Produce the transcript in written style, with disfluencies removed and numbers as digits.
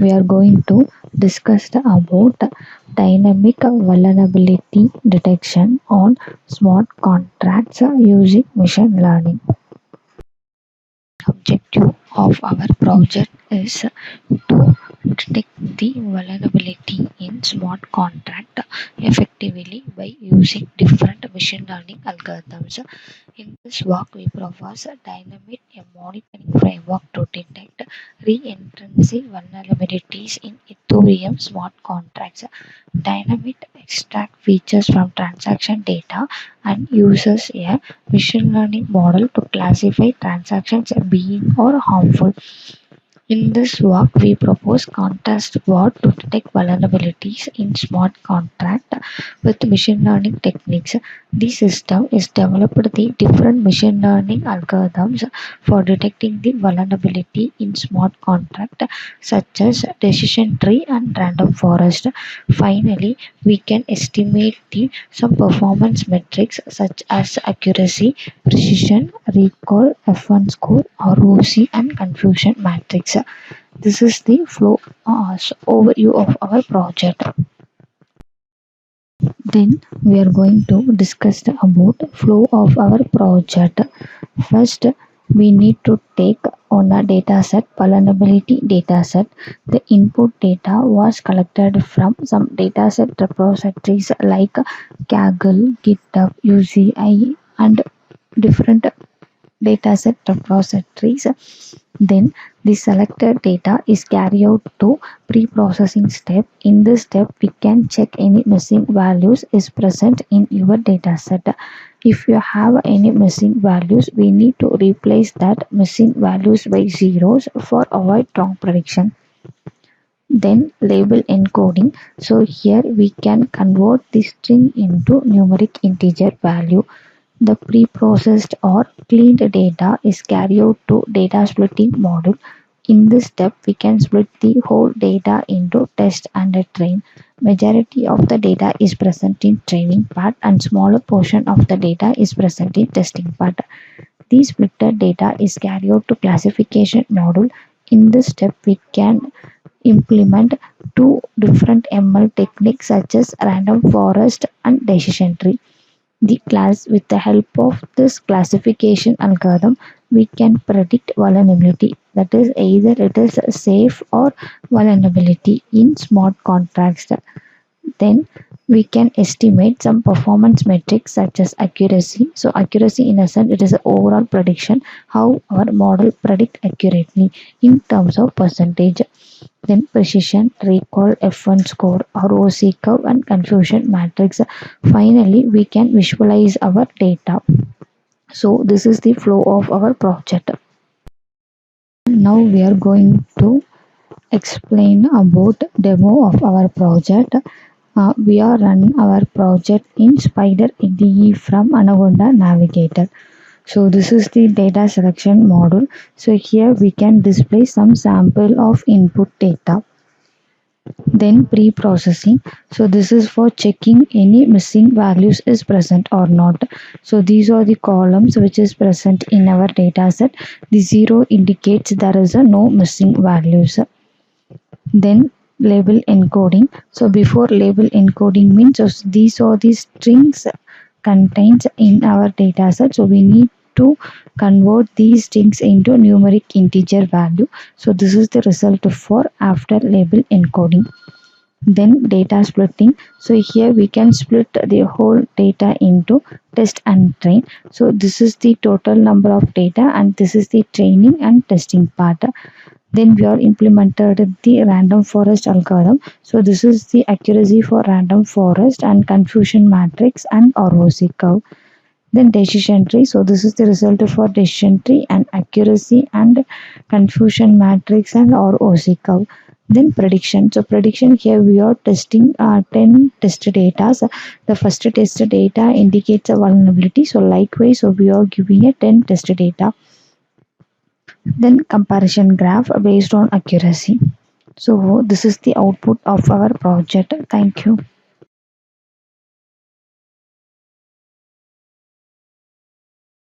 we are going to discuss about dynamic vulnerability detection on smart contracts using machine learning. Objective of our project is to detect the vulnerability in smart contract effectively by using different machine learning algorithms. In this work, we propose a Dynamit, a monitoring framework to detect reentrancy vulnerabilities in Ethereum smart contracts. Dynamit extract features from transaction data and uses a machine learning model to classify transactions as being or harmful. In this work, we propose contrast bot to detect vulnerabilities in smart contract with machine learning techniques. The system is developed the different machine learning algorithms for detecting the vulnerability in smart contract such as decision tree and random forest. Finally, we can estimate some performance metrics such as accuracy, precision, recall, F1 score, ROC, and confusion matrix. This is the flow overview of our project. Then we are going to discuss about flow of our project. First, we need to take on a dataset, vulnerability dataset. The input data was collected from some dataset repositories like Kaggle, GitHub, UCI, and different dataset repositories. Then the selected data is carried out to pre-processing step. In this step, we can check any missing values is present in your dataset. If you have any missing values, we need to replace that missing values by zeros for avoid wrong prediction. Then label encoding. So here we can convert the string into numeric integer value. The pre-processed or cleaned data is carried out to data splitting module. In this step, we can split the whole data into test and train. Majority of the data is present in training part and smaller portion of the data is present in testing part. The splitted data is carried out to classification module. In this step, we can implement two different ML techniques such as random forest and decision tree. The class with the help of this classification algorithm, we can predict vulnerability, that is either it is safe or vulnerability in smart contracts. Then we can estimate some performance metrics such as accuracy. So accuracy, in essence, it is an overall prediction how our model predict accurately in terms of percentage. Then precision, recall, F1 score, ROC curve, and confusion matrix. Finally, we can visualize our data. So this is the flow of our project. Now we are going to explain about demo of our project. We are run our project in Spider IDE from Anaconda Navigator. So this is the data selection module. So here we can display some sample of input data. Then pre-processing. So this is for checking any missing values is present or not. So these are the columns which is present in our data set. The 0 indicates there is a no missing values. Then label encoding. So before label encoding means, so these are the strings contains in our data set. So we need to convert these strings into numeric integer value. So this is the result for after label encoding. Then data splitting. So here we can split the whole data into test and train. So this is the total number of data and this is the training and testing part. Then we are implemented the random forest algorithm. So this is the accuracy for random forest and confusion matrix and ROC curve. Then decision tree. So this is the result for decision tree and accuracy and confusion matrix and ROC curve. Then prediction. So prediction, here we are testing 10 test data. So the first test data indicates a vulnerability. So likewise, so we are giving a 10 test data. Then comparison graph based on accuracy. So this is the output of our project. Thank you.